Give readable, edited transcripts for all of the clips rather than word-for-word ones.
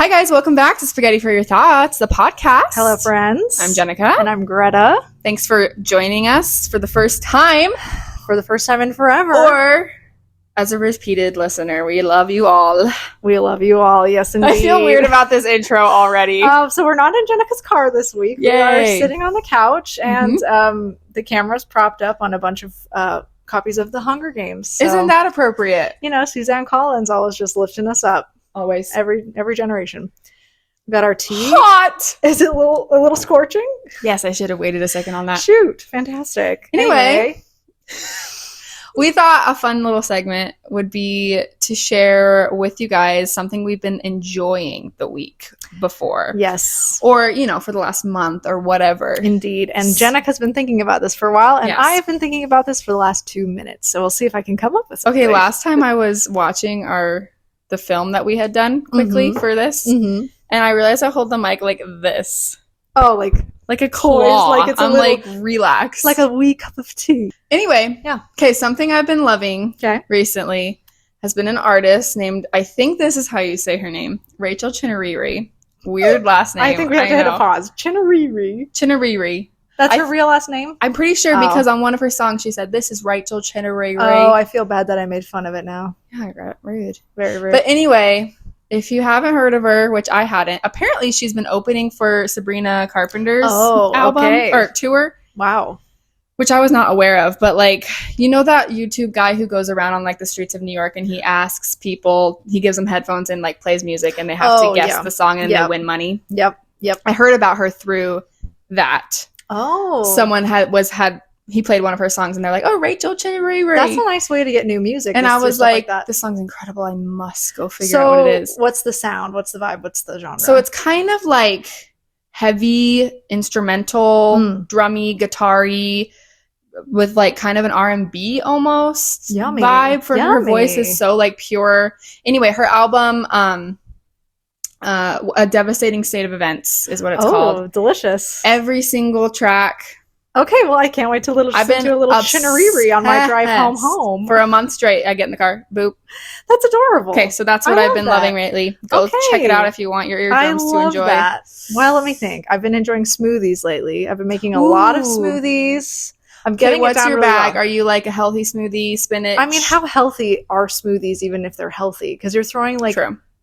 Hi guys, welcome back to Spaghetti for Your Thoughts, the podcast. Hello friends. I'm Jenica. And I'm Greta. Thanks for joining us for the first time. For the first time in forever. Or as a repeated listener, we love you all. We love you all, yes indeed. I feel weird about this intro already. So we're not in Jenica's car this week. Yay. We are sitting on the couch and the camera's propped up on a bunch of copies of the Hunger Games. So, Isn't that appropriate? You know, Suzanne Collins always just lifting us up. Always. Every generation. We got our tea. Hot! Is it a little scorching? Yes, I should have waited a second on that. Shoot. Fantastic. Anyway. We thought a fun little segment would be to share with you guys something we've been enjoying the week before. Yes. Or, you know, for the last month or whatever. Indeed. And Jenica's been thinking about this for a while, and Yes. I have been thinking about this for the last 2 minutes. So we'll see if I can come up with something. Okay, last time I was watching the film that we had done quickly for this, and I realized I hold the mic like this. Oh, like a claw. like it's a I'm little, like, relax. like a wee cup of tea. Anyway, Yeah. Okay, something I've been loving recently has been an artist named, I think this is how you say her name, Rachel Chinariri. Weird last name. I think we have to hit a pause. Chinariri. Chinariri. That's her real last name? I'm pretty sure because on one of her songs she said, "This is Rachel Chinariri." Oh, I feel bad that I made fun of it now. Yeah, rude. Very rude. But anyway, if you haven't heard of her, which I hadn't, apparently she's been opening for Sabrina Carpenter's album or tour. Wow. Which I was not aware of, but like, you know that YouTube guy who goes around on like the streets of New York and he asks people, he gives them headphones and like plays music and they have to guess the song and they win money. Yep. I heard about her through that. Oh. Someone he played one of her songs and they're like, "Oh, Rachel Chinariri." That's a nice way to get new music. And I was like, this song's incredible. I must go figure out what it is. What's the sound? What's the vibe? What's the genre? So it's kind of like heavy instrumental, drummy, guitar-y, with like kind of an R&B almost vibe for her voice is so like pure. Anyway, her album, A Devastating State of Events is what it's called. Oh, delicious. Every single track. Okay, well, I can't wait to listen to a little Chinariri on my drive home. For a month straight, I get in the car. Boop. That's adorable. Okay, so that's what I've been loving lately. Go check it out if you want your eardrums to enjoy. That. Well, let me think. I've been enjoying smoothies lately. I've been making a lot of smoothies. I'm getting what's your really bag? well. Are you like a healthy smoothie, spinach? I mean, how healthy are smoothies even if they're healthy? Because you're throwing like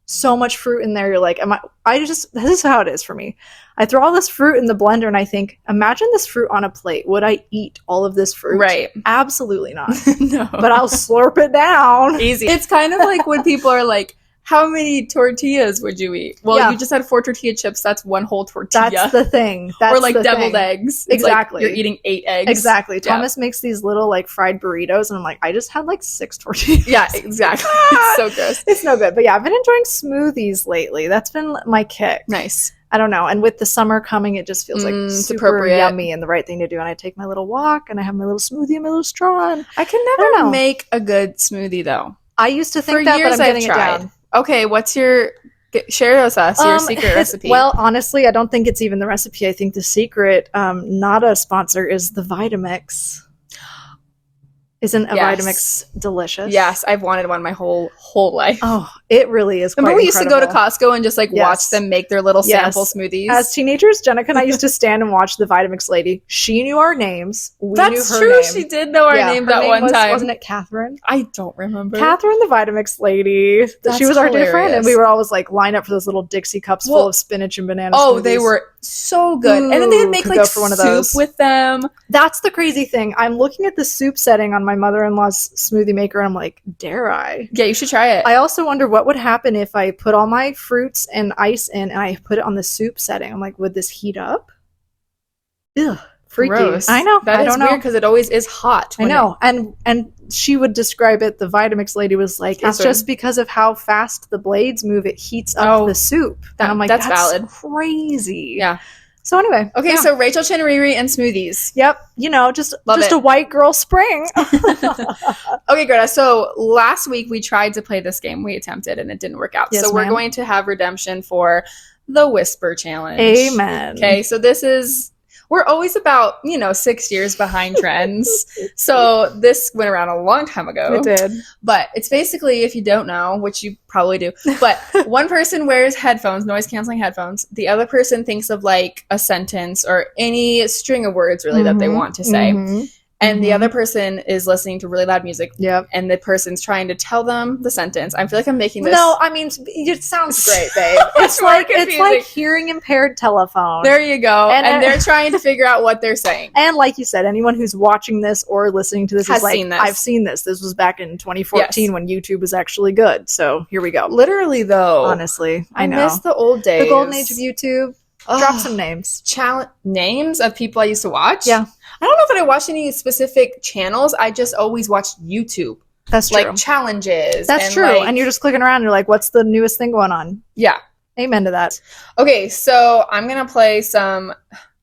so much fruit in there. You're like, this is how it is for me. I throw all this fruit in the blender and I think, imagine this fruit on a plate. Would I eat all of this fruit? Right. Absolutely not. No. But I'll slurp it down. Easy. It's kind of like when people are like, how many tortillas would you eat? Well, you just had 4 tortilla chips. That's one whole tortilla. That's the thing. Or like deviled eggs. It's exactly. Like you're eating 8 eggs. Exactly. Thomas makes these little like fried burritos and I'm like, I just had like 6 tortillas. Yeah, exactly. It's so gross. It's no good. But yeah, I've been enjoying smoothies lately. That's been my kick. Nice. I don't know. And with the summer coming, it just feels like super yummy and the right thing to do. And I take my little walk and I have my little smoothie and my little straw. And I can never make a good smoothie though. I used to think that, but I'm getting it down. Okay, what's share with us your secret recipe? Well, honestly, I don't think it's even the recipe. I think the secret, not a sponsor, is the Vitamix. Isn't a Vitamix delicious? Yes, I've wanted one my whole life. Oh, it really is. Remember we used to go to Costco and just like watch them make their little sample smoothies? As teenagers, Jenica and I used to stand and watch the Vitamix lady. She knew our names. We knew her true. Name. She did know our name that one time. Wasn't it Catherine? I don't remember. Catherine, the Vitamix lady. She was our dear friend, and we were always like line up for those little Dixie cups full of spinach and banana. Oh, smoothies. they were so good. And then they'd make like soup with them. That's the crazy thing. I'm looking at the soup setting on my mother-in-law's smoothie maker and I'm like, dare I? Yeah, you should try it. I also wonder what would happen if I put all my fruits and ice in and I put it on the soup setting. I'm like, would this heat up? Ugh, freaky. Gross. I know. That is weird because it always is hot. I know. And she would describe it, the Vitamix lady was like, it's just because of how fast the blades move, it heats up the soup. And I'm like, that's valid. Crazy. Yeah. So anyway. Okay, so Rachel Chinariri and smoothies. Yep. You know, just a white girl spring. Okay, Greta. So last week we tried to play this game. We attempted and it didn't work out. Yes, so we're going to have redemption for the Whisper Challenge. Amen. Okay, so this is we're always about, 6 years behind trends. So this went around a long time ago. It did. But it's basically, if you don't know, which you probably do, but one person wears headphones, noise canceling headphones. The other person thinks of like a sentence or any string of words really that they want to say. And the other person is listening to really loud music. Yep. And the person's trying to tell them the sentence. I feel like I'm making this. No, I mean, it sounds great, babe. It's like hearing impaired telephone. There you go. And they're trying to figure out what they're saying. And like you said, anyone who's watching this or listening to this has is like, seen this. I've seen this. This was back in 2014 when YouTube was actually good. So here we go. Literally, though. Honestly, I know. miss the old days. The golden age of YouTube. Drop some names. Names of people I used to watch? Yeah. I don't know that I watched any specific channels. I just always watched YouTube. That's true. Like challenges. That's true. And you're just clicking around and you're like, what's the newest thing going on? Yeah. Amen to that. Okay, so I'm going to play some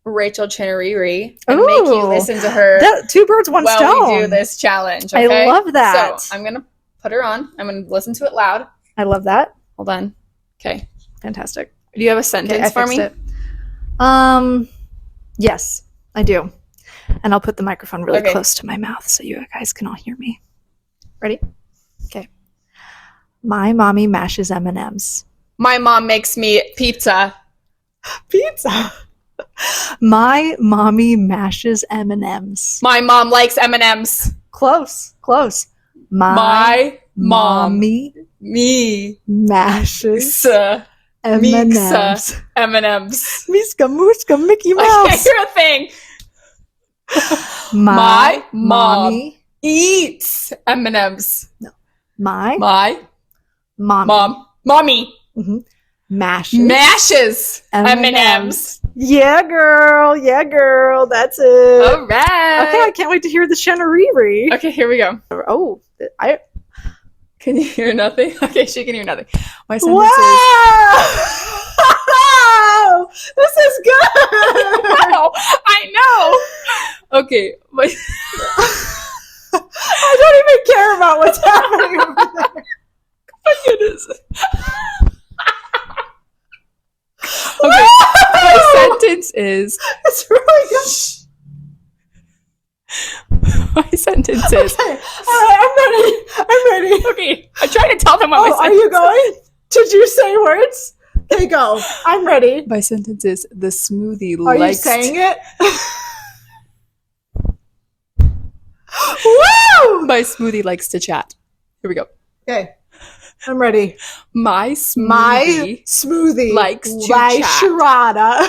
Rachel Chinariri and make you listen to her. Two birds, one stone. While we do this challenge, okay? I love that. So I'm going to put her on. I'm going to listen to it loud. I love that. Hold on. Okay. Fantastic. Do you have a sentence for me? It. Yes, I do. And I'll put the microphone really close to my mouth so you guys can all hear me. Ready? Okay. My mommy mashes M&Ms. My mom makes me pizza. Pizza. My mommy mashes M&Ms. My mom likes M&Ms. Close. My mommy mashes M&Ms. M&Ms. Miska Mooska Mickey Mouse. I can't hear a thing. My mommy eats M&Ms. No. My mommy mashes M&Ms. Yeah, girl. That's it. All right. Okay, I can't wait to hear the Shanariri. Okay, here we go. Oh, Can you hear nothing? Okay, she can hear nothing. My sentence wow! This is good! Wow, I know! Okay, but... I don't even care about what's happening over there. My goodness. Okay, my sentence is... It's really good. My sentence is... Okay, I'm ready. Okay, I'm trying to tell them what my sentence are you going? Did you say words? Okay, go. I'm ready. My sentence is, the smoothie Are you saying it? Woo! My smoothie likes to chat. Here we go. Okay. I'm ready. My smoothie likes to chat. Sharada.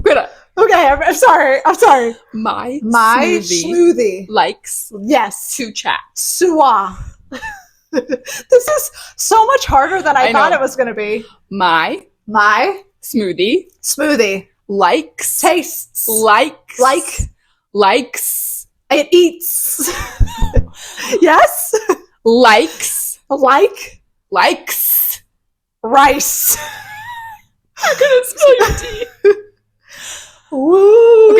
Greta. Okay, I'm sorry. My smoothie likes to chat. Suwa. This is so much harder than I thought it was going to be. My smoothie likes tastes likes it eats. Yes? Likes rice. I'm gonna spill your tea. Woo.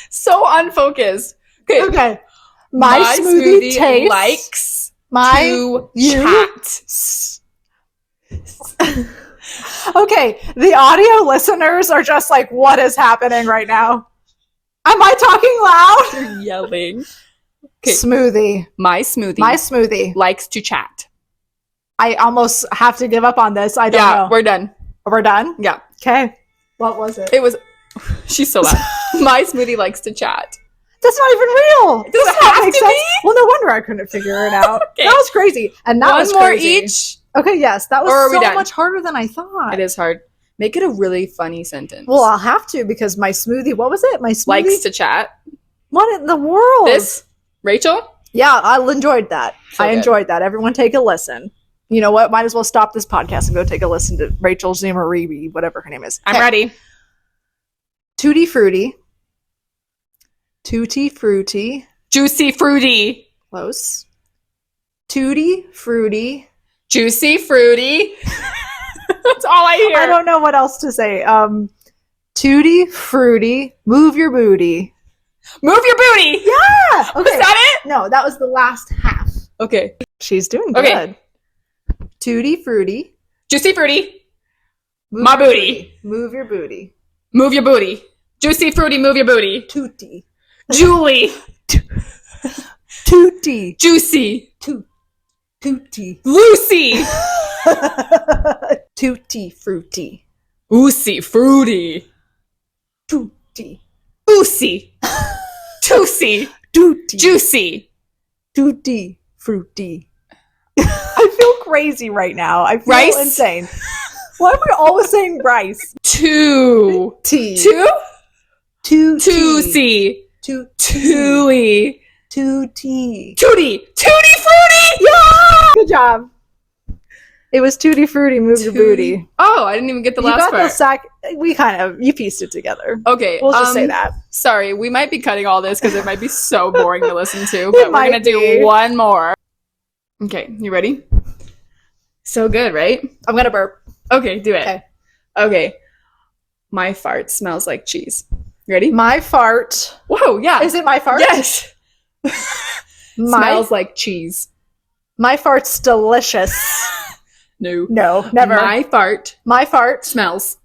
So unfocused. Okay. My smoothie tastes likes to chat. Okay, the audio listeners are just like, what is happening right now? Am I talking loud? You're yelling. Okay. Smoothie. My smoothie likes to chat. I almost have to give up on this. I don't know. Yeah, we're done. We're done? Yeah. Okay. What was it? It was... She's so loud. My smoothie likes to chat. That's not even real. Does it have to be? Well, no wonder I couldn't figure it out. Okay. That was crazy. And that was more crazy. Each. Okay, yes. That was so much harder than I thought. It is hard. Make it a really funny sentence. Well, I'll have to because my smoothie, what was it? My smoothie? Likes to chat. What in the world? This? Rachel? Yeah, I enjoyed that. Enjoyed that. Everyone take a listen. You know what? Might as well stop this podcast and go take a listen to Rachel Zimmeriri, whatever her name is. I'm ready. Tutti Frutti. Tutti Frutti. Juicy Fruity. Close. Tutti Frutti. Juicy Fruity. That's all I hear. I don't know what else to say. Tutti Frutti. Move your booty. Move your booty. Yeah. Okay. Was that it? No, that was the last half. Okay. She's doing good. Tutti Frutti. Juicy Fruity. My booty. Move your booty. Move your booty. Juicy fruity, move your booty. Tutti. Julie. Tutti. Juicy. Tutti. Lucy. Tutti fruity. Oozy fruity. Tutti. Oozy. Tootsie. Tutti. Juicy. Tutti fruity. I feel crazy right now. I feel insane. Why am I always saying rice? Tootsie. Tutti. Tooey. Tutti. Tutti fruity. Yeah! Good job. It was tutti fruity, move your booty. Oh, I didn't even get the last part. You pieced it together. Okay. We'll just say that. Sorry, we might be cutting all this because it might be so boring to listen to, but we're going to do one more. Okay, you ready? So good, right? I'm going to burp. Okay, do it. Okay. My fart smells like cheese. Ready? My fart. Whoa, yeah. Is it my fart? Yes. Smells like cheese. My fart's delicious. No, never. My fart smells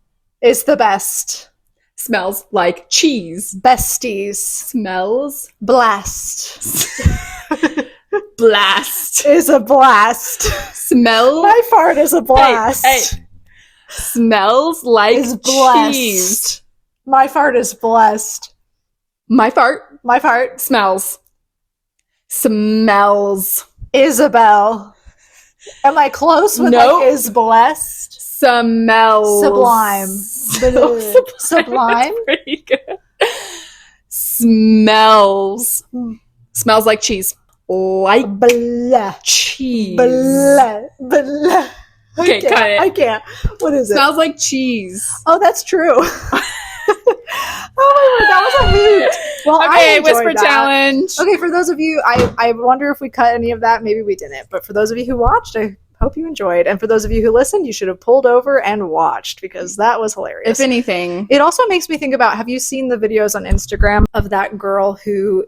is the best. Smells like cheese. Besties. Smells. Blast. Blast. Is a blast. Smell. My fart is a blast. Hey. Smells like cheese. My fart is blessed. My fart. Smells. Isabel. Am I close with is blessed? Smells. Sublime. Sublime. Pretty good. Smells. Smells like cheese. Like cheese. Okay, cut it. I can't. What is it? Smells like cheese. Oh, that's true. Oh my word, that was a hoot. Well, okay, whisper challenge. Okay, for those of you, I wonder if we cut any of that. Maybe we didn't. But for those of you who watched, I hope you enjoyed. And for those of you who listened, you should have pulled over and watched because that was hilarious. If anything. It also makes me think about, have you seen the videos on Instagram of that girl who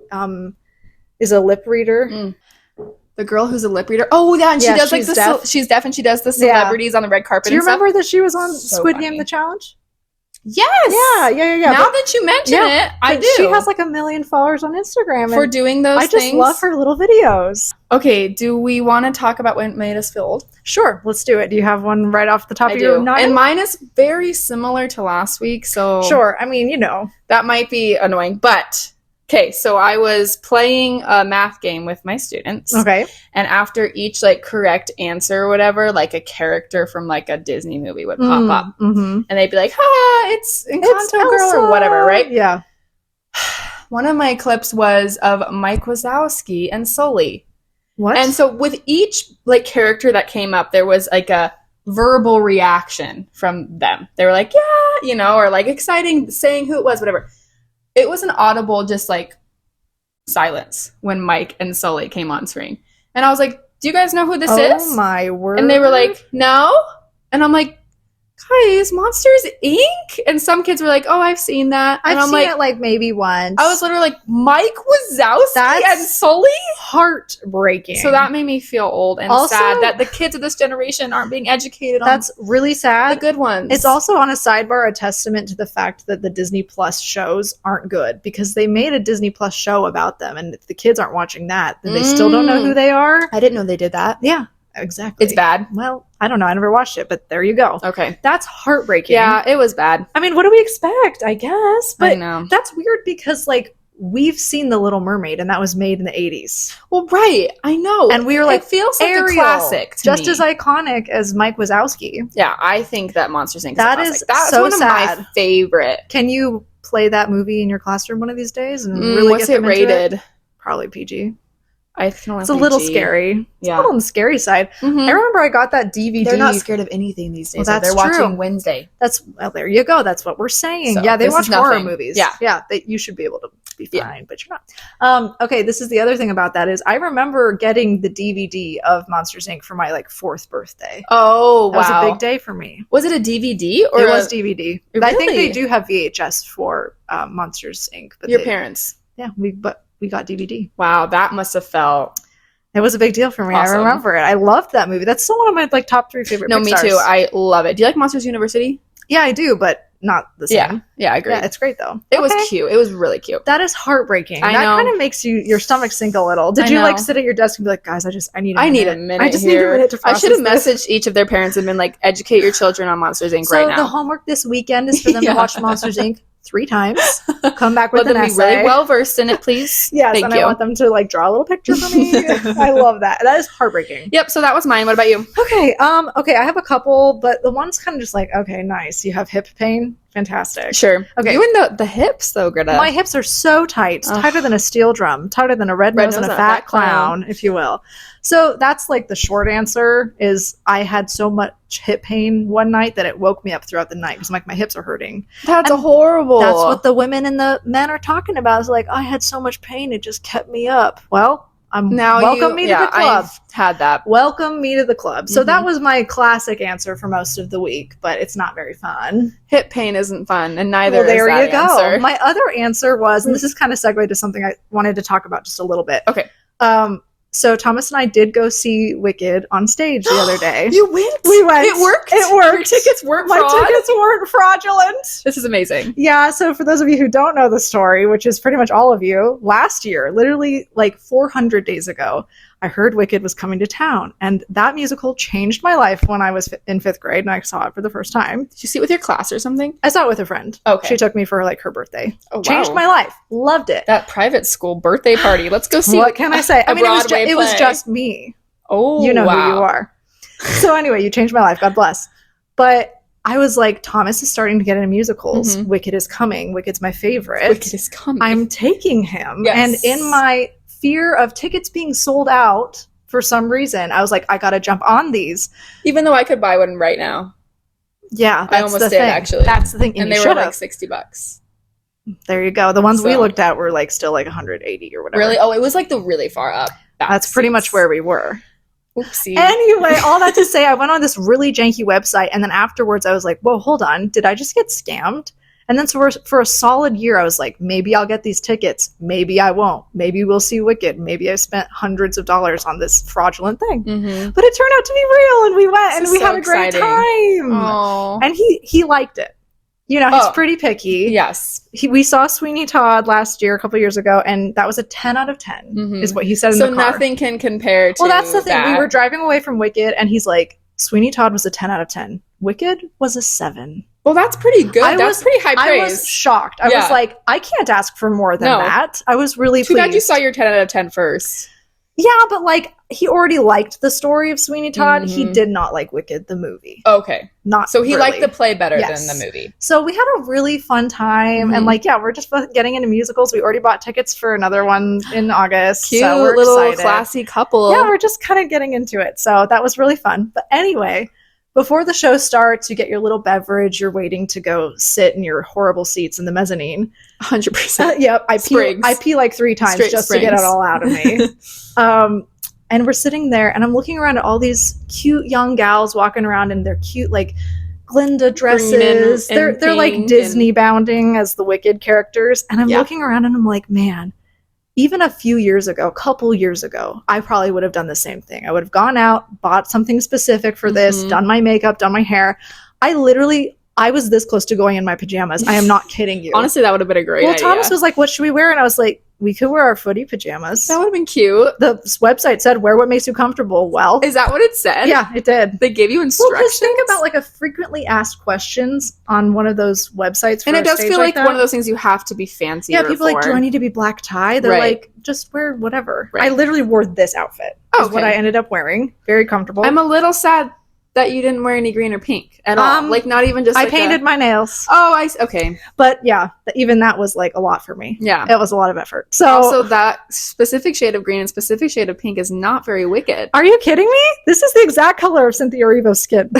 is a lip reader? The girl who's a lip reader? Oh, yeah, and she does like she's deaf and she does the celebrities on the red carpet. Do you remember that she was on Squid Game The Challenge? Yes. Yeah. Now that you mention it, I do. She has like 1 million followers on Instagram for doing those things. I just love her little videos. Okay, do we want to talk about what made us feel old? Sure, let's do it. Do you have one right off the top of your noggin? And mine is very similar to last week, so sure. I mean, that might be annoying, but okay, so I was playing a math game with my students. Okay. And after each correct answer or whatever, a character from a Disney movie would pop up. Mm-hmm. And they'd be like, it's Encanto Girl or whatever, right? Yeah. One of my clips was of Mike Wazowski and Sully. What? And so with each character that came up, there was a verbal reaction from them. They were like, yeah, or exciting, saying who it was, whatever. It was an audible, just silence when Mike and Sully came on screen. And I was like, do you guys know who this is? Oh my word. And they were like, no. And I'm like, guys, Monsters, Inc.? And some kids were like, oh, I've seen that. And I've seen it maybe once. I was literally like, Mike Wazowski and Sully? Heartbreaking. So that made me feel old and sad that the kids of this generation aren't being educated on. That's really sad. The good ones. It's also, on a sidebar, a testament to the fact that the Disney Plus shows aren't good because they made a Disney Plus show about them, and if the kids aren't watching that, then they still don't know who they are. I didn't know they did that. Yeah. Exactly. It's bad. Well, I don't know. I never watched it, but there you go. Okay. That's heartbreaking. Yeah, it was bad. I mean, what do we expect? I guess. But I know. That's weird because, we've seen The Little Mermaid, and that was made in the 80s. Well, right. I know. And we were it feels like Ariel, a classic to just me. as iconic as Mike Wazowski. Yeah, I think that Monsters, Inc. That's so one sad. Of my favorite. Can you play that movie in your classroom one of these days and really what's get them it rated? Into it? Probably PG. It's a little scary. It's a little on the scary side. Mm-hmm. I remember I got that DVD. They're not scared of anything these days. Well, they're watching Wednesday. There you go. That's what we're saying. So, yeah, they watch horror movies. Yeah. You should be able to be fine, but you're not. Okay, this is the other thing about that is I remember getting the DVD of Monsters, Inc. for my 4th birthday. Oh, wow. That was a big day for me. Was it a DVD? Or it was DVD. Really? I think they do have VHS for Monsters, Inc. But your parents? Yeah, we got DVD. Wow, that must have felt... It was a big deal for me. Awesome. I remember it. I loved that movie. That's still one of my top 3 favorite Pixars. Me too. I love it. Do you like Monsters University? Yeah, I do, but not the same. Yeah, I agree. Yeah, it's great though. It was cute. It was really cute. That is heartbreaking. I that know. kind of makes your stomach sink a little. Did you like sit at your desk and be like, guys, I need a minute. I just need a minute to process I should have messaged each of their parents and been like, educate your children on Monsters Inc. right now. So the homework this weekend is for them to watch Monsters Inc. 3 times. Come back with an essay. Be really well versed in it, please. Yes, Thank you. I want them to like draw a little picture for me. I love that. That is heartbreaking. Yep. So that was mine. What about you? Okay. I have a couple, but the one's kind of just like, okay, nice. You have hip pain. Fantastic. Sure. Okay. You and the hips though, Greta. My hips are so tight. Tighter than a steel drum. Tighter than a red nose and a fat clown, if you will. So that's like the short answer is I had so much hip pain one night that it woke me up throughout the night because like my hips are hurting. That's horrible. That's what the women and the men are talking about. It's like, I had so much pain, it just kept me up. Well, welcome me to the club. I've had that. Welcome me to the club. So that was my classic answer for most of the week, but it's not very fun. Hip pain isn't fun, and neither is there that you go. Answer. My other answer was, and this is kind of segued to something I wanted to talk about just a little bit. Okay. So Thomas and I did go see Wicked on stage the other day. You went? We went. It worked? It worked. Your tickets weren't My tickets weren't fraudulent. This is amazing. Yeah, so for those of you who don't know the story, which is pretty much all of you, last year, literally like 400 days ago, I heard Wicked was coming to town. And that musical changed my life when I was in 5th grade and I saw it for the first time. Did you see it with your class or something? I saw it with a friend. Okay. She took me for like her birthday. Oh, wow. Changed my life. Loved it. That private school birthday party. Let's go see. What can I say? I mean, it was just me. Oh, you know who you are. So anyway, you changed my life. God bless. But I was like, Thomas is starting to get into musicals. Mm-hmm. Wicked is coming. Wicked's my favorite. Wicked is coming. I'm taking him. Yes. And in my fear of tickets being sold out for some reason, I was like, I got to jump on these. Even though I could buy one right now. Yeah, that's I almost did, actually. That's the thing. And they were like $60. There you go. The ones we looked at were like still like 180 or whatever. Really? Oh, it was like the really far up. That's pretty much where we were. Oopsie. Anyway, all that to say, I went on this really janky website, and then afterwards I was like, whoa, hold on. Did I just get scammed? And then so for a solid year, I was like, maybe I'll get these tickets. Maybe I won't. Maybe we'll see Wicked. Maybe I spent hundreds of dollars on this fraudulent thing. Mm-hmm. But it turned out to be real, and we went, and we had a great time. Aww. And he liked it. You know, he's pretty picky. Yes. We saw Sweeney Todd last year, a couple years ago, and that was a 10 out of 10, is what he said in the car. So nothing can compare to Well, that's the thing. that. We were driving away from Wicked, and he's like, Sweeney Todd was a 10 out of 10. Wicked was a 7. Well, that's pretty good. That's pretty high praise. I was shocked. I was like, I can't ask for more than that. I was really Too pleased. bad you saw your 10 out of 10 first. Yeah, but like, he already liked the story of Sweeney Todd. Mm-hmm. He did not like Wicked, the movie. Okay. So he liked the play better than the movie. So we had a really fun time. Mm-hmm. And like, yeah, we're just getting into musicals. We already bought tickets for another one in August. Cute so we're little excited. Classy couple. Yeah, we're just kind of getting into it. So that was really fun. But anyway, before the show starts, you get your little beverage. You're waiting to go sit in your horrible seats in the mezzanine. 100%. Yep. I pee like 3 times just to get it all out of me. And we're sitting there, and I'm looking around at all these cute young gals walking around in their cute, like, Glinda dresses. They're like Disney bounding as the Wicked characters. And I'm looking around, and I'm like, man, even a couple years ago, I probably would have done the same thing. I would have gone out, bought something specific for this, done my makeup, done my hair. I was this close to going in my pajamas. I am not kidding you. Honestly, that would have been a great idea. Thomas was like, what should we wear? And I was like, we could wear our footy pajamas. That would have been cute. The website said, wear what makes you comfortable. Well, is that what it said? Yeah, it did. They gave you instructions? Well, just think about like a frequently asked questions on one of those websites. And it does feel like one of those things you have to be fancy. Yeah, people are like, do I need to be black tie? They're like, just wear whatever. Right. I literally wore this outfit. Is what I ended up wearing. Very comfortable. I'm a little sad that you didn't wear any green or pink at all. Like, not even just I painted my nails. Oh, okay. But yeah, even that was like a lot for me. Yeah. It was a lot of effort. So also, that specific shade of green and specific shade of pink is not very Wicked. Are you kidding me? This is the exact color of Cynthia Erivo's skin.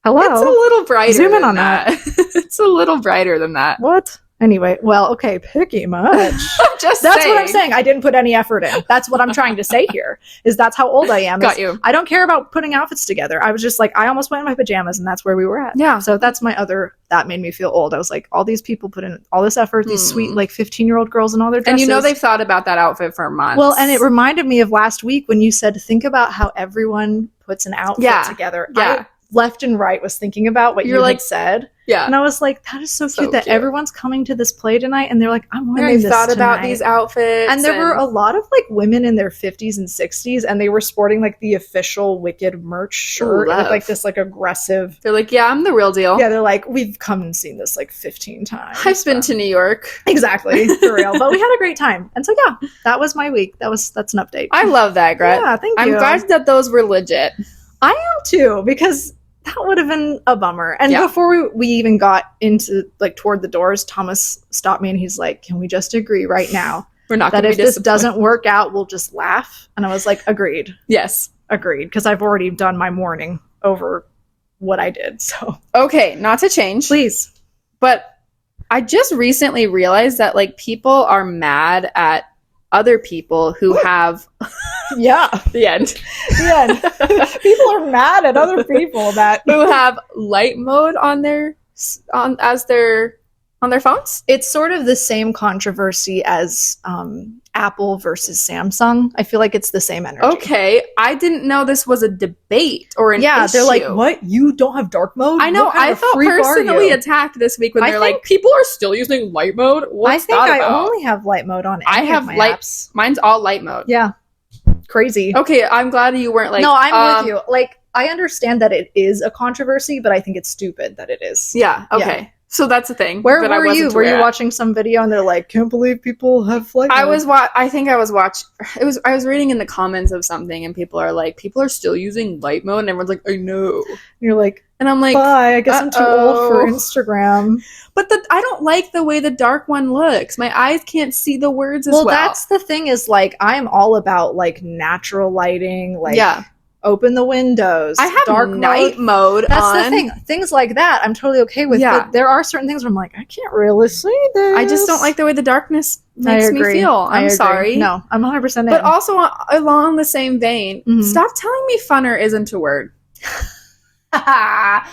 Hello? It's a little brighter. Zoom in on that. It's a little brighter than that. What? Anyway, well, okay, picky much. That's what I'm saying. I didn't put any effort in. That's what I'm trying to say here, is that's how old I am. Got you. I don't care about putting outfits together. I was just like, I almost went in my pajamas, and that's where we were at. Yeah. So that's that made me feel old. I was like, all these people put in all this effort, these sweet, like, 15-year-old girls in all their dresses. And they've thought about that outfit for months. Well, and it reminded me of last week when you said, think about how everyone puts an outfit together. Yeah. left and right was thinking about what you had said. Yeah. And I was like, that is so cute that everyone's coming to this play tonight and they're like, I'm wearing this thought tonight. About these outfits. And there were a lot of like women in their 50s and 60s and they were sporting like the official Wicked merch shirt with like this like aggressive. They're like, yeah, I'm the real deal. Yeah, they're like, we've come and seen this like 15 times. I've been to New York. Exactly, for real. But we had a great time. And so yeah, that was my week. That's an update. I love that, Greta. Yeah, thank you. I'm glad that those were legit. I am too, because that would have been a bummer. And before we even got into like toward the doors, Thomas stopped me and he's like, can we just agree right now we're not that if this doesn't work out, we'll just laugh? And I was like, agreed. Yes. Agreed. Because I've already done my mourning over what I did. So okay, not to change. Please. But I just recently realized that like people are mad at other people who have the end. People are mad at other people who have light mode on their phones. It's sort of the same controversy as Apple versus Samsung. I feel like it's the same energy. Okay, I didn't know this was a debate or an issue. They're like, what? You don't have dark mode? I know. I felt personally attacked this week when they're like, people are still using light mode. What's that about? I think I only have light mode on any of my apps. Mine's all light mode. Yeah. Crazy. Okay, I'm glad you weren't like... No, I'm with you. Like, I understand that it is a controversy, but I think it's stupid that it is. Yeah, okay. Yeah. So that's the thing. Where were you? Were you watching some video and they're like, can't believe people have light mode? I was reading in the comments of something and people are like, people are still using light mode, and everyone's like, I know. And you're like, and I'm like, bye, I guess I'm too old for Instagram. But I don't like the way the dark one looks. My eyes can't see the words as well. Well, that's the thing is like, I'm all about like natural lighting, like open the windows. I have dark night mode That's on. the thing. Things like that I'm totally okay with. Yeah. But there are certain things where I'm like, I can't really see this. I just don't like the way the darkness makes me feel. I'm sorry. No, I'm 100% in. But also along the same vein, stop telling me funner isn't a word. Let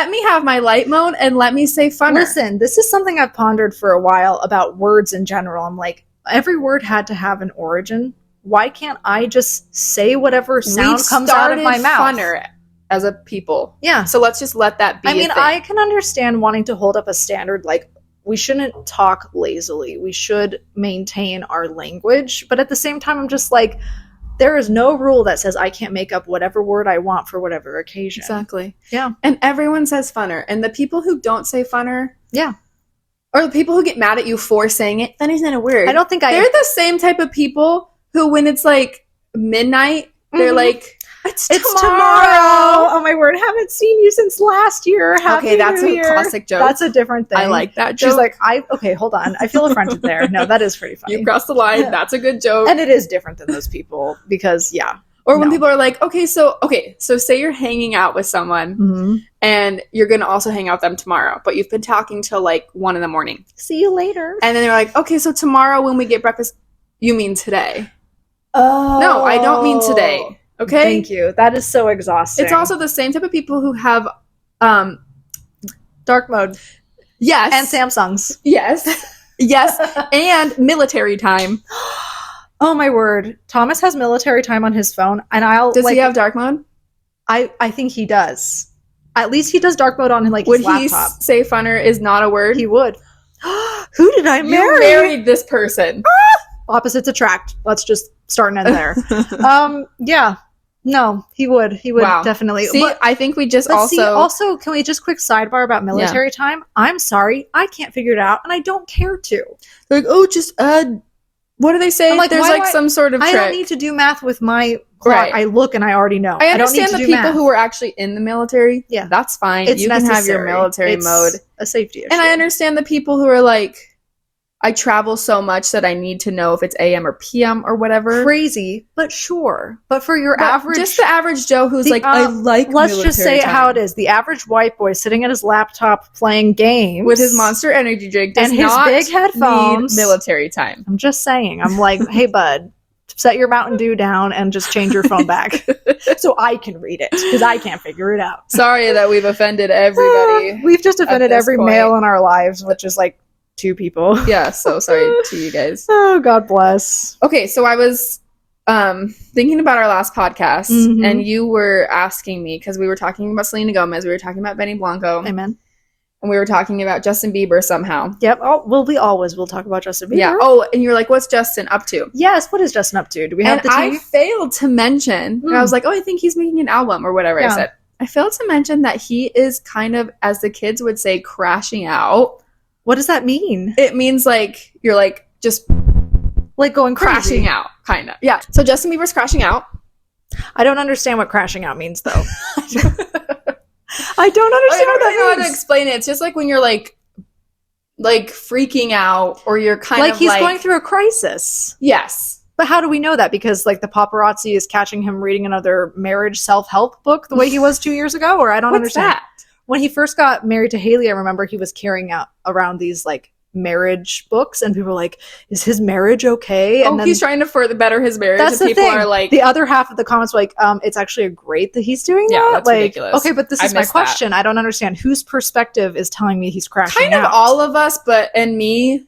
me have my light mode and let me say funner. Listen, this is something I've pondered for a while about words in general. I'm like, every word had to have an origin. Why can't I just say whatever sound comes out of my mouth? Funner as a people. Yeah. So let's just let that be. I mean, I can understand wanting to hold up a standard. Like, we shouldn't talk lazily. We should maintain our language. But at the same time, I'm just like, there is no rule that says I can't make up whatever word I want for whatever occasion. Exactly. Yeah. And everyone says funner. And the people who don't say funner. Yeah. Or the people who get mad at you for saying it. Funner's not a word. I don't think They're the same type of people who, when it's like midnight, they're like, it's tomorrow. Oh my word, haven't seen you since last year. Happy that's New Year. A classic joke. That's a different thing. I like that joke. She's like, okay, hold on. I feel affronted there. No, that is pretty funny. You crossed the line. Yeah. That's a good joke. And it is different than those people because, Or when people are like, so say you're hanging out with someone and you're going to also hang out with them tomorrow, but you've been talking till like 1 a.m. See you later. And then they're like, okay, so tomorrow when we get breakfast, you mean today? Oh. No, I don't mean today. Okay? Thank you. That is so exhausting. It's also the same type of people who have dark mode. Yes. And Samsungs. Yes. Yes. And military time. Oh my word. Thomas has military time on his phone and Does he have dark mode? I think he does. At least he does dark mode on his laptop. Would he say funner is not a word? He would. Who did I marry? You married this person. Opposites attract. Let's just start and end there. Yeah. No, he would. He would definitely. See, I think we just also, can we just quick sidebar about military time? I'm sorry. I can't figure it out and I don't care to. They're like, just add. What do they say? Like, there's like some sort of trick. I don't need to do math with my clock. Right. I look and I already know. I understand the people who are actually in the military. Yeah. That's fine. It's you can have your military mode. A safety issue. And I understand the people who are like, I travel so much that I need to know if it's AM or PM or whatever. Crazy, but sure. But for your average... Just the average Joe who's like, I like let's just say it how it is. The average white boy sitting at his laptop playing games... with his Monster Energy drink does and his big headphones. Need military time. I'm just saying. I'm like, hey, bud, set your Mountain Dew down and just change your phone back so I can read it because I can't figure it out. Sorry that we've offended everybody. We've just offended every male in our lives, which is like 2 people. Yeah, so sorry to you guys. Oh, God bless. Okay, so I was thinking about our last podcast, and you were asking me, because we were talking about Selena Gomez, we were talking about Benny Blanco. Amen. And we were talking about Justin Bieber somehow. Yep. Oh, well, we always will talk about Justin Bieber. Yeah. Oh, and you're like, what's Justin up to? Yes. What is Justin up to? Do we have the tea? I failed to mention, I was like, oh, I think he's making an album or whatever I said. I failed to mention that he is kind of, as the kids would say, crashing out. What does that mean? It means like, you're like, just like going crazy. Crashing out, kind of. Yeah. So Justin Bieber's crashing out. I don't understand what crashing out means, though. I don't understand what that means. I don't know how to explain it. It's just like when you're like freaking out, or you're kind of like he's going through a crisis. Yes. But how do we know that? Because like the paparazzi is catching him reading another marriage self-help book the way he was 2 years ago, or I don't understand. That? When he first got married to Hailey, I remember he was carrying out around these like marriage books, and people were like, is his marriage okay? And then, he's trying to further better his marriage. That's and the people thing. Are like, the other half of the comments were like, it's actually great that he's doing that. Yeah, that's like, ridiculous. Okay, but this is my question. I don't understand whose perspective is telling me he's crashing out. Kind of all of us, and me.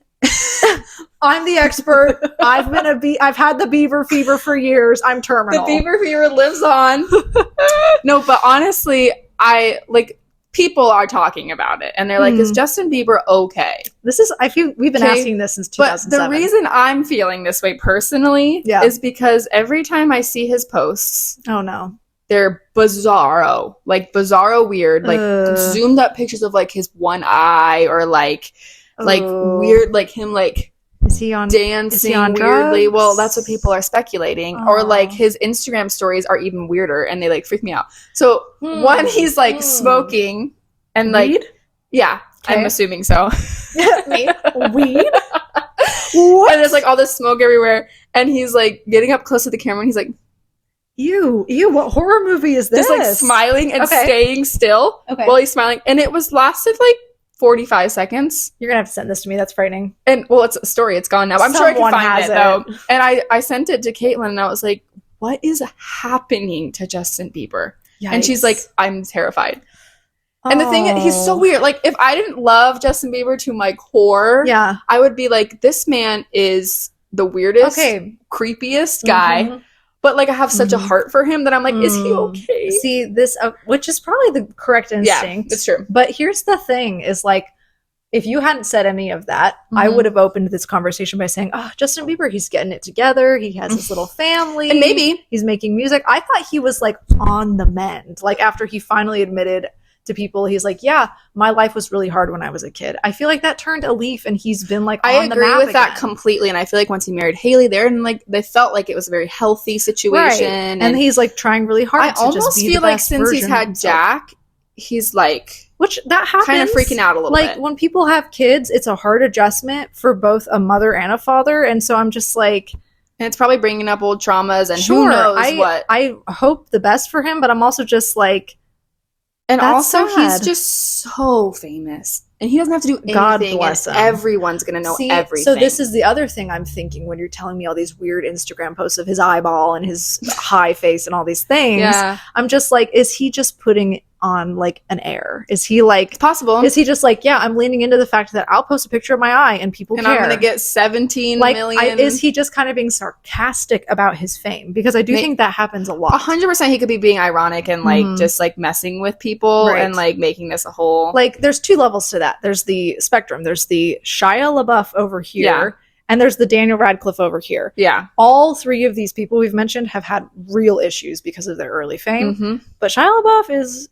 I'm the expert. I've had the Bieber fever for years. I'm terminal. The Bieber fever lives on. No, but honestly, people are talking about it, and they're like, is Justin Bieber okay? I feel we've been asking this since 2007. But the reason I'm feeling this way personally is because every time I see his posts, oh no, they're bizarro weird, like zoomed up pictures of like his one eye, or like weird, like him like is he on dancing is he on weirdly? drugs? Well, that's what people are speculating. Or like his Instagram stories are even weirder, and they like freak me out. So one, he's like smoking and like weed? Yeah, okay. I'm assuming so. Weed? What? And there's like all this smoke everywhere, and he's like getting up close to the camera, and he's like, Ew, what horror movie is this? Just like smiling and staying still while he's smiling. And it lasted like 45 seconds. You're gonna have to send this to me. That's frightening. And well, it's a story. It's gone now. I'm sure I can find it though. And I sent it to Caitlin, and I was like, what is happening to Justin Bieber? Yikes. And she's like, I'm terrified. And the thing is, he's so weird. Like, if I didn't love Justin Bieber to my core, I would be like, this man is the weirdest, creepiest guy. But, like, I have such a heart for him that I'm like, is he okay? See, this, which is probably the correct instinct. Yeah, it's true. But here's the thing, is, like, if you hadn't said any of that, I would have opened this conversation by saying, Justin Bieber, he's getting it together. He has his little family. And maybe. He's making music. I thought he was, like, on the mend. Like, after he finally admitted to people, he's like, yeah, my life was really hard when I was a kid. I feel like that turned a leaf, and he's been like on the map. I agree with that completely, and I feel like once he married Hailey there, and like they felt like it was a very healthy situation, right. and he's like trying really hard. I almost feel like since he's had Jack, he's like, which that happens, kind of freaking out a little bit. Like when people have kids, it's a hard adjustment for both a mother and a father, and so I'm just like. And it's probably bringing up old traumas, and who knows what. I hope the best for him, but I'm also just like. And also, he's just so famous. And he doesn't have to do anything. God bless him. Everyone's going to know everything. So this is the other thing I'm thinking when you're telling me all these weird Instagram posts of his eyeball and his high face and all these things. Yeah. I'm just like, is he just putting on like an air? Is he like... It's possible. Is he just like, yeah, I'm leaning into the fact that I'll post a picture of my eye and people care. And I'm going to get 17 million. Is he just kind of being sarcastic about his fame? Because I do think that happens a lot. 100% he could be being ironic and like just like messing with people and like making this a whole... Like there's two levels to that. There's the spectrum. There's the Shia LaBeouf over here. And there's the Daniel Radcliffe over here. Yeah. All three of these people we've mentioned have had real issues because of their early fame. But Shia LaBeouf is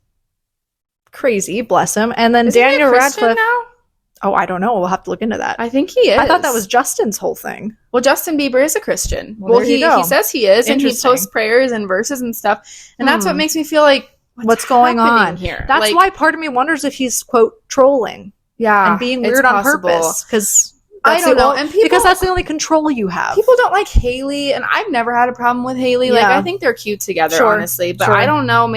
crazy, bless him. And then Daniel Radcliffe now? Oh, I don't know. We'll have to look into that. I think he is. I thought that was Justin's whole thing. Well, Justin Bieber is a Christian. Well, he says he is, and he posts prayers and verses and stuff. And that's what makes me feel like, what's going on here? That's like, why part of me wonders if he's, quote, trolling. Yeah. And being weird on purpose. Because... I don't know. And because that's the only control you have. People don't like Hailey, and I've never had a problem with Hailey. Like, I think they're cute together, honestly. But I don't know.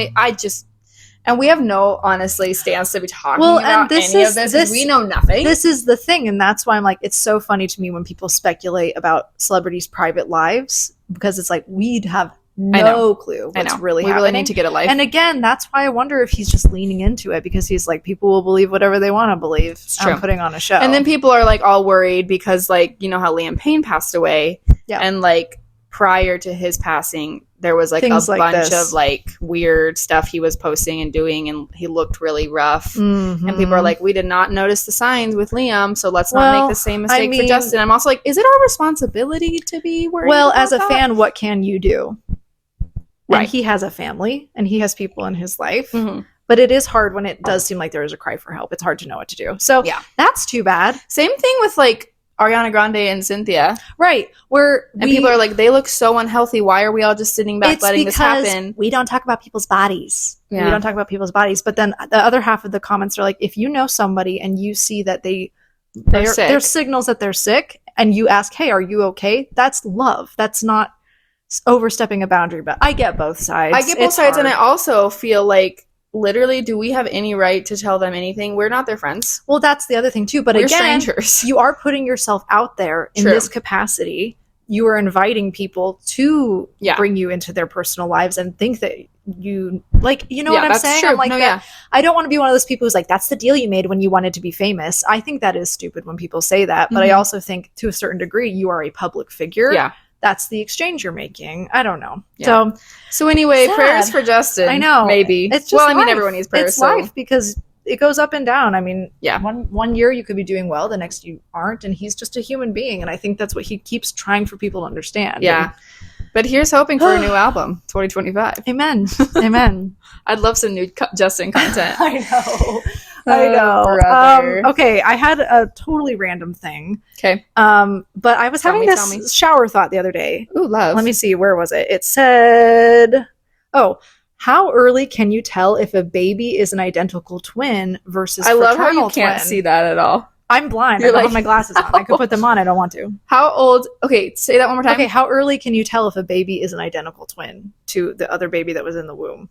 And we have no, honestly, stance to be talking about any of this. We know nothing. This is the thing, and that's why I'm like, it's so funny to me when people speculate about celebrities' private lives, because it's like, we'd have no clue what's really happening. We really need to get a life. And again, that's why I wonder if he's just leaning into it, because he's like, people will believe whatever they want to believe. It's true. I'm putting on a show. And then people are like all worried because, like, you know how Liam Payne passed away. Yeah. And like prior to his passing, there was like Things a like bunch this. of like weird stuff he was posting and doing, and he looked really rough. And people are like, we did not notice the signs with Liam, so let's not make the same mistake for Justin. I'm also like, is it our responsibility to be worried about as a that? fan, what can you do? Right. And he has a family and he has people in his life. But it is hard when it does seem like there is a cry for help. It's hard to know what to do. So that's too bad. Same thing with like Ariana Grande and Cynthia. Right. And people are like, they look so unhealthy. Why are we all just sitting back letting this happen? We don't talk about people's bodies. Yeah. We don't talk about people's bodies. But then the other half of the comments are like, if you know somebody and you see that there's signals that they're sick, and you ask, hey, are you okay? That's love. That's not overstepping a boundary. But I get both sides. And I also feel like, literally, do we have any right to tell them anything? We're not their friends. Well, that's the other thing too. But we're again, strangers. You are putting yourself out there in this capacity. You are inviting people to bring you into their personal lives and think that you like, you know what I'm saying? True. I'm like, I don't want to be one of those people who's like, that's the deal you made when you wanted to be famous. I think that is stupid when people say that. But I also think to a certain degree, you are a public figure. Yeah. That's the exchange you're making. I don't know. Yeah. So anyway, prayers for Justin. I know. Maybe. It's just life. Everyone needs prayers. It's life because it goes up and down. I mean, yeah. One year you could be doing well, the next you aren't, and he's just a human being, and I think that's what he keeps trying for people to understand. Yeah. But here's hoping for a new album, 2025. Amen. Amen. I'd love some new Justin content. I know. Okay, I had a totally random thing. Okay. But I was having this shower thought the other day. Ooh, love. Let me see. Where was it? It said, how early can you tell if a baby is an identical twin versus fraternal twin? I love how you can't see that at all. I'm blind. I don't have my glasses on. I could put them on. I don't want to. How old? Okay, say that one more time. Okay, how early can you tell if a baby is an identical twin to the other baby that was in the womb?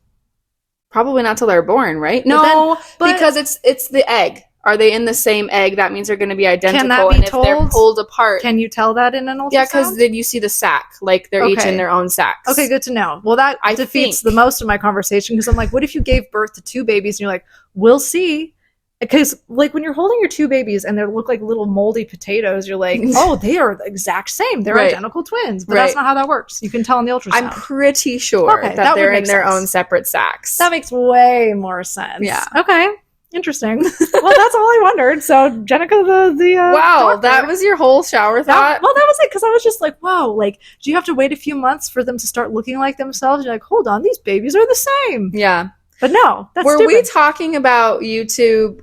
Probably not till they're born, right? No, because it's the egg. Are they in the same egg? That means they're going to be identical. Can that be told? If they're pulled apart, can you tell that in an ultrasound? Yeah, because then you see the sack. Like they're each in their own sacks. Okay, good to know. Well, that defeats the most of my conversation because I'm like, what if you gave birth to two babies and you're like, we'll see. Because like when you're holding your two babies and they look like little moldy potatoes, you're like, oh, they are the exact same. They're identical twins. But that's not how that works. You can tell in the ultrasound. I'm pretty sure that they're in their own separate sacks. That makes way more sense. Yeah. Okay. Interesting. Well, that's all I wondered. So, Jenica, the wow, doctor, that was your whole shower thought? That was it, because I was just like, wow, like, do you have to wait a few months for them to start looking like themselves? You're like, hold on, these babies are the same. Yeah. But no, that's Were stupid. we talking about YouTube,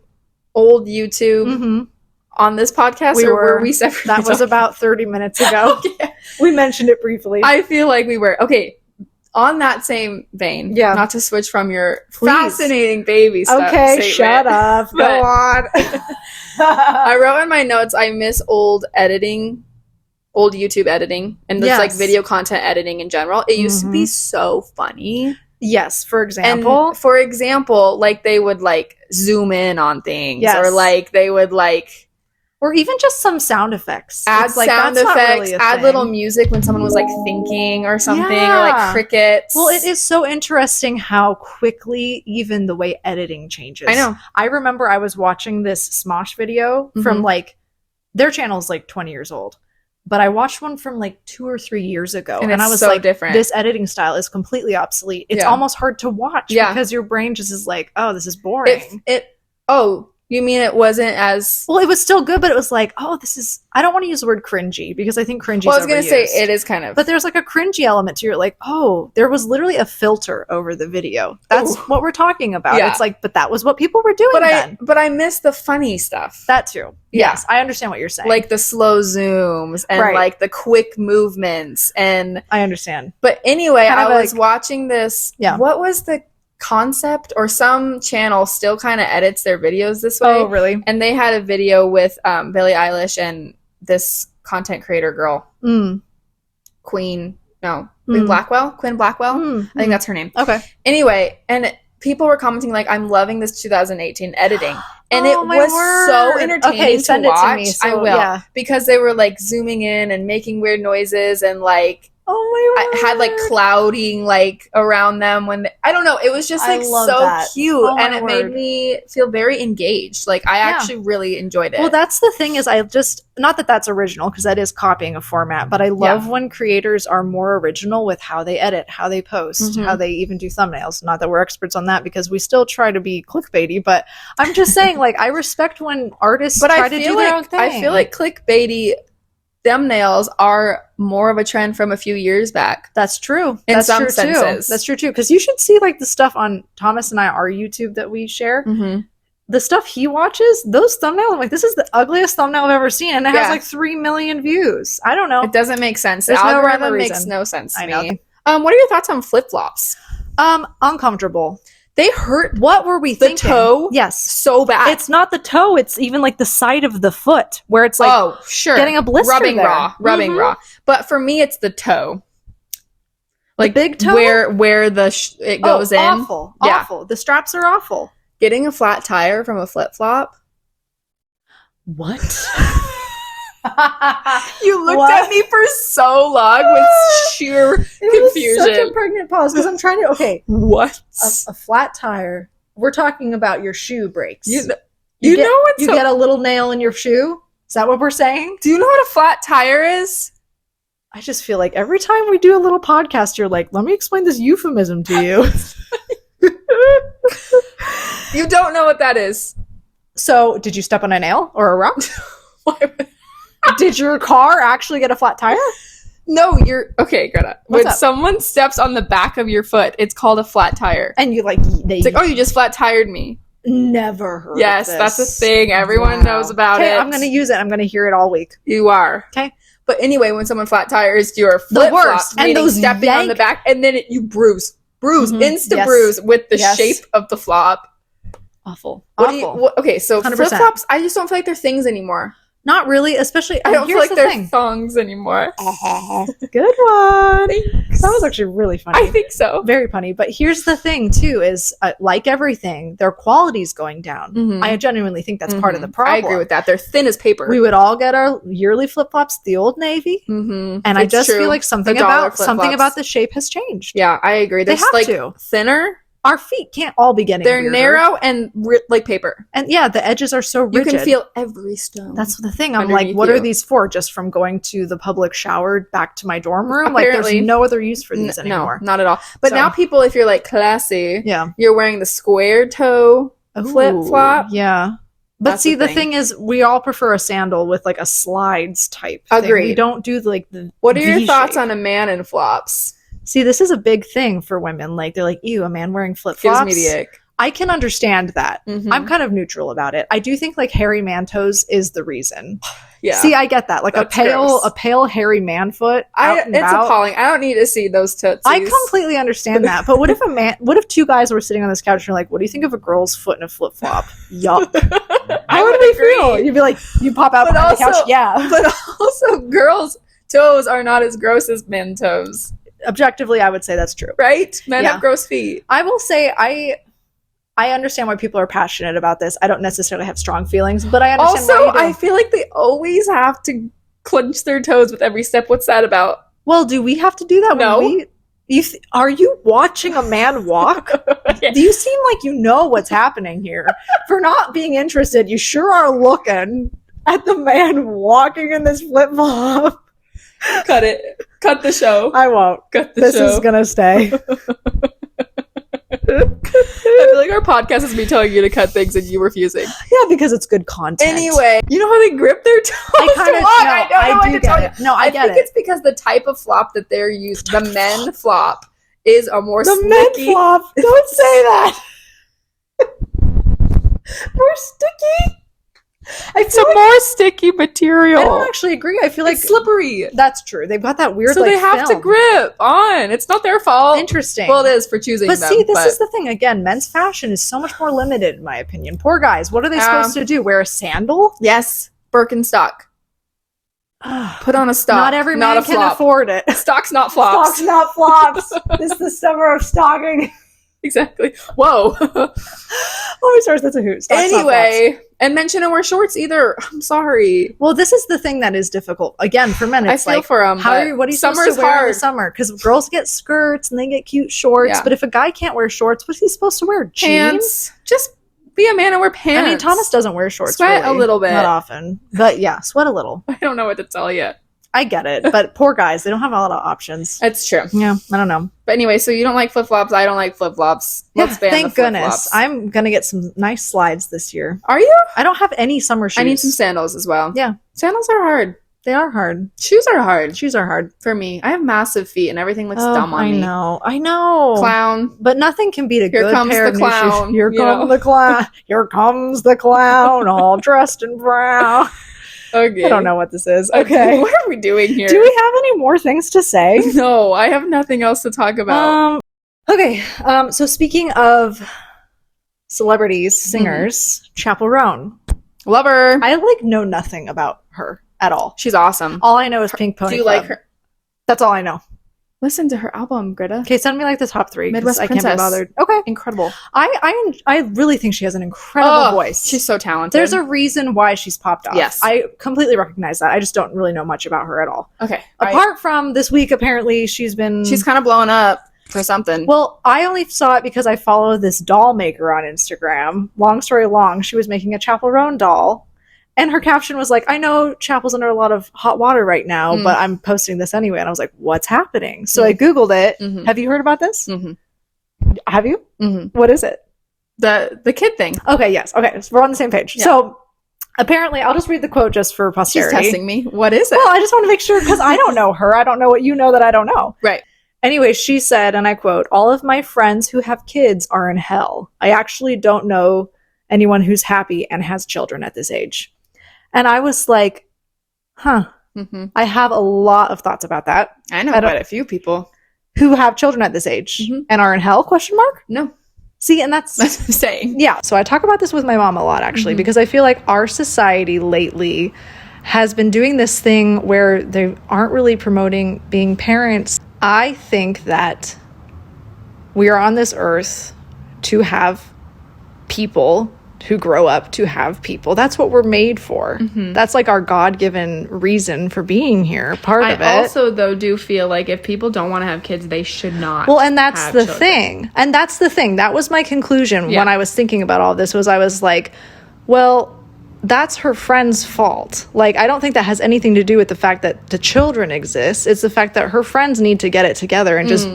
old YouTube, on this podcast, were we separate? That was about 30 minutes ago. Okay. We mentioned it briefly. I feel like we were. Okay. On that same vein, not to switch from your fascinating baby stuff. Okay, shut up. Go on. I wrote in my notes, I miss old YouTube editing, and just like video content editing in general. It used to be so funny. Yes, for example. And for example, like they would like zoom in on things, or like they would like. Or even just some sound effects. Add sound effects, add little music when someone was like thinking or something, or like crickets. Well, it is so interesting how quickly even the way editing changes. I know. I remember I was watching this Smosh video from like, their channel is like 20 years old. But I watched one from like 2 or 3 years ago. And I was so like, different. This editing style is completely obsolete. It's almost hard to watch because your brain just is like, oh, this is boring. You mean it wasn't as... Well, it was still good, but it was like, oh, this is... I don't want to use the word cringy, because I think cringy is overused. I was going to say, it is kind of... But there's like a cringy element to it. Like, oh, there was literally a filter over the video. That's what we're talking about. Yeah. It's like, but that was what people were doing then. But I miss the funny stuff. That too. Yeah. Yes, I understand what you're saying. Like the slow zooms and like the quick movements. And I understand. But anyway, I was watching this... Yeah. What was the... concept, or some channel still kind of edits their videos this way. Oh, really? And they had a video with Billie Eilish and this content creator girl. Quinn Blackwell? I think that's her name. Okay. Anyway, and people were commenting like, I'm loving this 2018 editing. And it was so entertaining to watch. I will. Yeah. Because they were like zooming in and making weird noises and like Oh my word. I had like clouding like around them I don't know. It was just like so cute, and it made me feel very engaged. Like I actually really enjoyed it. Well, that's the thing is not that that's original because that is copying a format, but I love when creators are more original with how they edit, how they post, how they even do thumbnails. Not that we're experts on that because we still try to be clickbaity, but I'm just saying like I respect when artists try to do their own thing. I feel like clickbaity thumbnails are more of a trend from a few years back. That's true. In some senses. That's true too. Because you should see like the stuff on Thomas and our YouTube that we share. The stuff he watches, those thumbnails, I'm like, this is the ugliest thumbnail I've ever seen, and it has like 3 million views. I don't know. It doesn't make sense. There's the algorithm makes no sense to me. Know. What are your thoughts on flip-flops? Uncomfortable. They hurt. What were we thinking? The toe? Yes. So bad. It's not the toe. It's even like the side of the foot where it's like getting a blister rubbing there. Rubbing raw. But for me, it's the toe. Like the big toe? Where it goes in. Awful. Yeah. Awful. The straps are awful. Getting a flat tire from a flip-flop. What? You looked at me for so long with sheer confusion. Such a pregnant pause because I'm trying to. Okay, what? A flat tire. We're talking about your shoe brakes. You get a little nail in your shoe. Is that what we're saying? Do you know what a flat tire is? I just feel like every time we do a little podcast, you're like, "Let me explain this euphemism to you." You don't know what that is. So, did you step on a nail or a rock? Did your car actually get a flat tire? No, okay, Greta. When someone steps on the back of your foot, it's called a flat tire. And you it's like, oh, you just flat tired me. Never heard of this. Yes, that's a thing. Everyone knows about it. I'm going to use it. I'm going to hear it all week. You are. Okay. But anyway, when someone flat tires your flip-flop, meaning stepping on the back, and then you bruise, bruise with the shape of the flop. Awful. Okay, so 100%. Flip-flops, I just don't feel like they're things anymore. Not really, especially. I don't feel like they're thongs anymore. Good one. Thanks. That was actually really funny. I think so. Very funny. But here's the thing, too, is like everything, their quality's going down. I genuinely think that's part of the problem. I agree with that. They're thin as paper. We would all get our yearly flip-flops, the Old Navy. And I just feel like something about the shape has changed. Yeah, I agree. They're have to. Thinner. Our feet can't all be getting They're weirder. Narrow and like paper. And yeah, the edges are so rigid. You can feel every stone. That's the thing. I'm like, what are these for? Just from going to the public shower back to my dorm room? Apparently, like, there's no other use for these anymore. No, not at all. But now people, if you're like classy, you're wearing the square toe flip-flop. Yeah. But that's the thing is, we all prefer a sandal with like a slides type thing. Agreed. We don't do like the What are your thoughts on a man in flops? See, this is a big thing for women. Like, they're like, ew, a man wearing flip-flops. Gives me the ick. I can understand that. I'm kind of neutral about it. I do think like hairy man toes is the reason. Yeah. See, I get that. Like that's a pale hairy man foot. It's appalling. I don't need to see those tootsies. I completely understand that. But what if two guys were sitting on this couch and you're like, what do you think of a girl's foot in a flip-flop? Yup. How would they feel? You'd be like, you pop out behind the couch. Yeah. But also girls' toes are not as gross as men's toes. Objectively, I would say that's true. Right? Men have gross feet. I will say I understand why people are passionate about this. I don't necessarily have strong feelings, but I understand why you do. I feel like they always have to clench their toes with every step. What's that about? Well, do we have to do that? No. Are you watching a man walk? Do you seem like you know what's happening here? For not being interested, you sure are looking at the man walking in this flip-flop. Cut it. Cut the show. I won't. Cut the show. This is gonna stay. I feel like our podcast is me telling you to cut things and you refusing. Yeah, because it's good content. Anyway, you know how they grip their toes? I think it's because the type of flop that they're using, the men flop, is a more sticky. Men flop. Don't say that. More sticky. It's a more sticky material. I don't actually agree. I feel like it's slippery. That's true. They've got that weird. So they have to grip on. It's not their fault. Interesting. Well, it is for choosing. But see, this is the thing. Again, men's fashion is so much more limited, in my opinion. Poor guys. What are they supposed to do? Wear a sandal? Yes, Birkenstock. Put on a stock. Not every man can afford it. Stock's not flops. Stock's not flops. This is the summer of stocking. Exactly. Whoa. Oh, sorry, that's a hoot. Anyway, and men shouldn't wear shorts either. I'm sorry. Well, this is the thing that is difficult. Again, for men, it's I feel for them. What are you supposed to wear in the summer? Because girls get skirts and they get cute shorts. Yeah. But if a guy can't wear shorts, what's he supposed to wear? Pants. Just be a man and wear pants. I mean, Thomas doesn't wear shorts. Sweat a little bit. Not often. But yeah, sweat a little. I don't know what to tell you. I get it, but poor guys, they don't have a lot of options. That's true. Yeah, I don't know. But anyway, so you don't like flip-flops. I don't like flip-flops. Let's ban the flip-flops. Thank goodness. I'm going to get some nice slides this year. Are you? I don't have any summer shoes. I need some sandals as well. Yeah. Sandals are hard. They are hard. Shoes are hard. Shoes are hard. For me. I have massive feet and everything looks dumb on me. I know. Clown. But nothing can beat a good pair of new shoes. Here comes the clown. Here comes the clown, all dressed in brown. Okay. I don't know what this is. Okay. What are we doing here? Do we have any more things to say? No, I have nothing else to talk about. Okay. So speaking of celebrities, singers, Chappell Roan. Love her. I know nothing about her at all. She's awesome. All I know is Pink Pony Do you Club. like her? That's all I know. Listen to her album, Greta. Okay, send me the top 3. Midwest I Princess. can't be bothered. Okay. Incredible. I really think she has an incredible voice. She's so talented. There's a reason why she's popped off. Yes. I completely recognize that. I just don't really know much about her at all. Okay. Apart from this week, apparently, she's kind of blowing up for something. Well, I only saw it because I follow this doll maker on Instagram. Long story long, she was making a Chappell Roan doll. And her caption was like, I know Chappell's under a lot of hot water right now, but I'm posting this anyway. And I was like, what's happening? So I Googled it. Mm-hmm. Have you heard about this? Mm-hmm. Have you? Mm-hmm. What is it? The kid thing. Okay, yes. Okay, so we're on the same page. Yeah. So apparently, I'll just read the quote just for posterity. She's testing me. What is it? Well, I just want to make sure because I don't know her. I don't know what you know that I don't know. Right. Anyway, she said, and I quote, all of my friends who have kids are in hell. I actually don't know anyone who's happy and has children at this age. And I was like, I have a lot of thoughts about that. I know quite a few people who have children at this age and are in hell, ? No. See, and that's what I'm saying. Yeah. So I talk about this with my mom a lot, actually, because I feel like our society lately has been doing this thing where they aren't really promoting being parents. I think that we are on this earth to have people who grow up to have people. That's what we're made for. Mm-hmm. That's our God-given reason for being here. Part of it. I also, though, do feel like if people don't want to have kids, they should not. Well, and that's the thing. And that's the thing. That was my conclusion when I was thinking about all this. I was like, well, that's her friend's fault. I don't think that has anything to do with the fact that the children exist. It's the fact that her friends need to get it together and just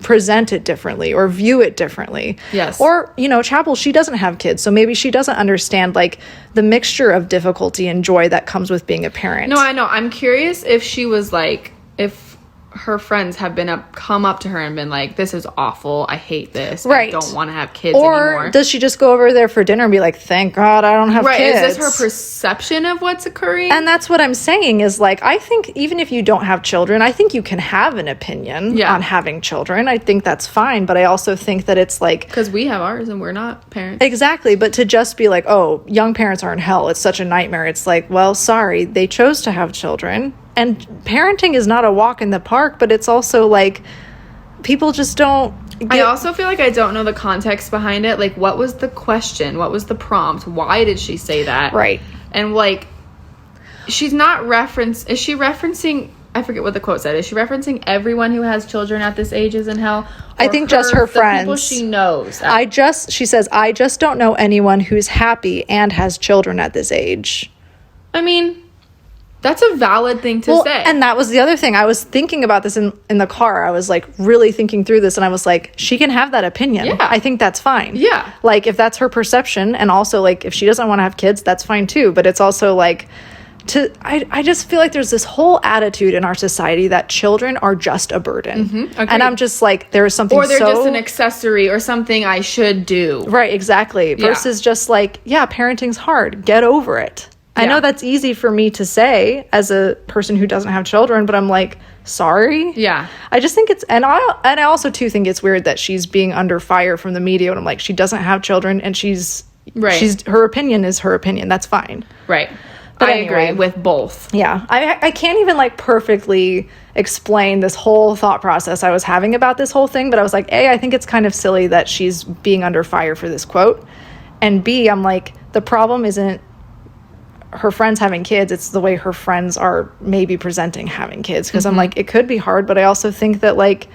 present it differently or view it differently. Yes. Or, Chappell, she doesn't have kids, so maybe she doesn't understand the mixture of difficulty and joy that comes with being a parent. No, I know. I'm curious if she was if her friends have come up to her and been like, this is awful, I hate this, I don't want to have kids anymore. Or does she just go over there for dinner and be like, thank God I don't have kids? Is this her perception of what's occurring? And that's what I'm saying is I think even if you don't have children, I think you can have an opinion on having children. I think that's fine, but I also think that it's because we have ours and we're not parents. Exactly, but to just be like, oh, young parents are in hell, it's such a nightmare. It's well, sorry, they chose to have children. And parenting is not a walk in the park, but it's also people just don't I also feel like I don't know the context behind it. What was the question? What was the prompt? Why did she say that? Right. And she's not is she referencing, I forget what the quote said. Is she referencing everyone who has children at this age is in hell? I think just her friends. People she knows. She says, I just don't know anyone who's happy and has children at this age. I mean, that's a valid thing to say. And that was the other thing. I was thinking about this in the car. I was really thinking through this, and I was like, she can have that opinion. Yeah. I think that's fine. Yeah. If that's her perception, and also if she doesn't want to have kids, that's fine too. But it's also I just feel like there's this whole attitude in our society that children are just a burden. Mm-hmm. And I'm just there is something, or they're just an accessory or something I should do. Right, exactly. Versus just parenting's hard. Get over it. I know that's easy for me to say as a person who doesn't have children, but I'm sorry. Yeah. I just think I also too think it's weird that she's being under fire from the media, and I'm she doesn't have children and her opinion is her opinion. That's fine. Right. I agree with both. Yeah. I can't even like perfectly explain this whole thought process I was having about this whole thing, but I was like, A, I think it's kind of silly that she's being under fire for this quote. And B, I'm like, the problem isn't her friends having kids, it's the way her friends are maybe presenting having kids. Because I'm like, it could be hard, but I also think that like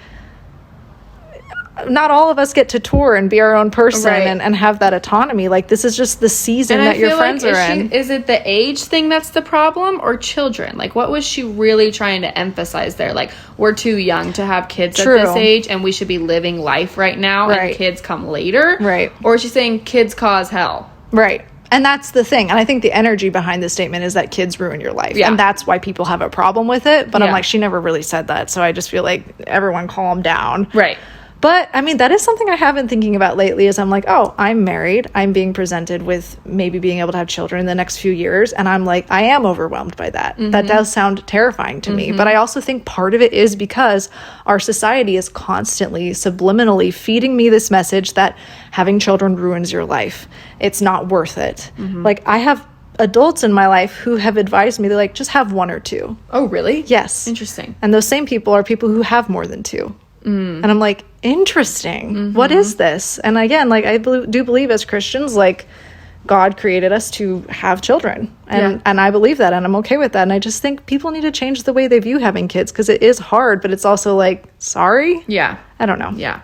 not all of us get to tour and be our own person and have that autonomy. Like, this is just the season that your friends are in. Is it the age thing that's the problem, or children? Like, what was she really trying to emphasize there? Like, we're too young to have kids at this age, and we should be living life right now, and kids come later? Right. Or is she saying kids cause hell? Right. And that's the thing. And I think the energy behind this statement is that kids ruin your life. Yeah. And that's why people have a problem with it. But I'm like, she never really said that. So I just feel like everyone calm down. Right. But, I mean, that is something I have been thinking about lately is I'm like, oh, I'm married. I'm being presented with maybe being able to have children in the next few years. And I'm like, I am overwhelmed by that. That does sound terrifying to me. But I also think part of it is because our society is constantly, subliminally feeding me this message that having children ruins your life. It's not worth it. Like, I have adults in my life who have advised me, they're like, just have one or two. Oh, really? Yes. Interesting. And those same people are people who have more than two. And I'm like, interesting. What is this? And again, like, I do believe as Christians, like, God created us to have children. And I believe that, and I'm okay with that. And I just think people need to change the way they view having kids, because it is hard, but it's also like, sorry? Yeah. I don't know. Yeah.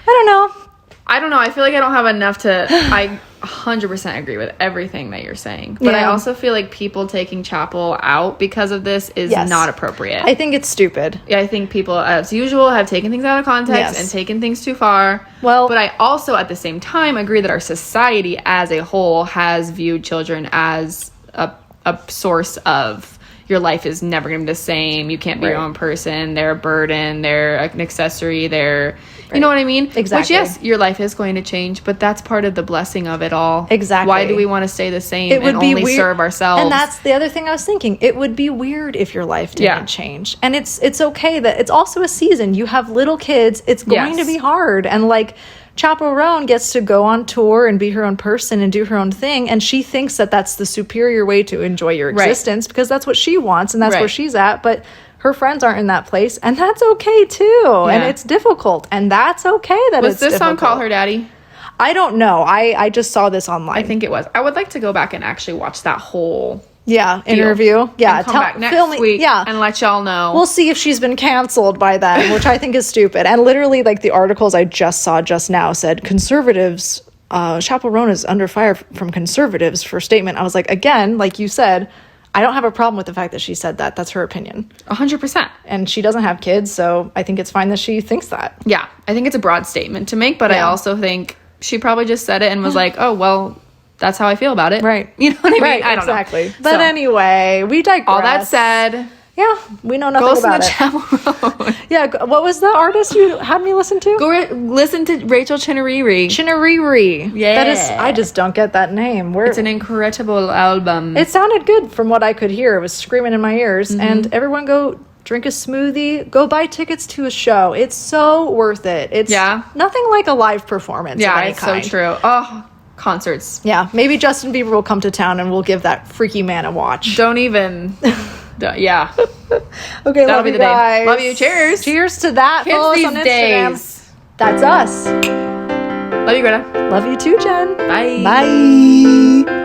I don't know. I feel like I don't have enough to... I 100% agree with everything that you're saying. But I also feel like people taking Chappell out because of this is not appropriate. I think it's stupid. Yeah, I think people, as usual, have taken things out of context and taken things too far. Well, but I also, at the same time, agree that our society as a whole has viewed children as a source of... Your life is never going to be the same. You can't be your own person. They're a burden. They're an accessory. They're... You know what I mean? Exactly. Which, yes, your life is going to change, but that's part of the blessing of it all. Exactly. Why do we want to stay the same and only serve ourselves? And that's the other thing I was thinking. It would be weird if your life didn't change. And it's okay that it's also a season. You have little kids. It's going to be hard. And like... Chappell Roan gets to go on tour and be her own person and do her own thing, and she thinks that that's the superior way to enjoy your existence because that's what she wants and that's where she's at, but her friends aren't in that place, and that's okay too. And it's difficult, and that's okay that it's difficult. Was this song Call Her Daddy? I don't know. I just saw this online. I think it was. I would like to go back and actually watch that whole... interview. Yeah, and come back next week and let y'all know. We'll see if she's been canceled by then, which I think is stupid. And literally, like, the articles I just saw just now said conservatives, Chappell Roan is under fire from conservatives for statement. I was like, again, like you said, I don't have a problem with the fact that she said that. That's her opinion. 100%. And she doesn't have kids, so I think it's fine that she thinks that. Yeah, I think it's a broad statement to make, but I also think she probably just said it and was like, oh, well... That's how I feel about it. Right. You know what I mean? Right, I don't know. But so, anyway, we digress. All that said... Yeah, we know nothing about it. Go listen to Chappell Roan. Yeah, what was the artist you had me listen to? Go listen to Rachel Chinariri. Yeah. That is, I just don't get that name. It's an incredible album. It sounded good from what I could hear. It was screaming in my ears. And everyone go drink a smoothie. Go buy tickets to a show. It's so worth it. It's nothing like a live performance of any kind. So true. Oh, concerts. Yeah, maybe Justin Bieber will come to town and we'll give that freaky man a watch. Don't even... yeah. Okay, love you guys. Love you. Cheers. Cheers to that. Kids Follow us these on Instagram. days. That's us. Love you, Greta. Love you too, Jen. Bye. Bye.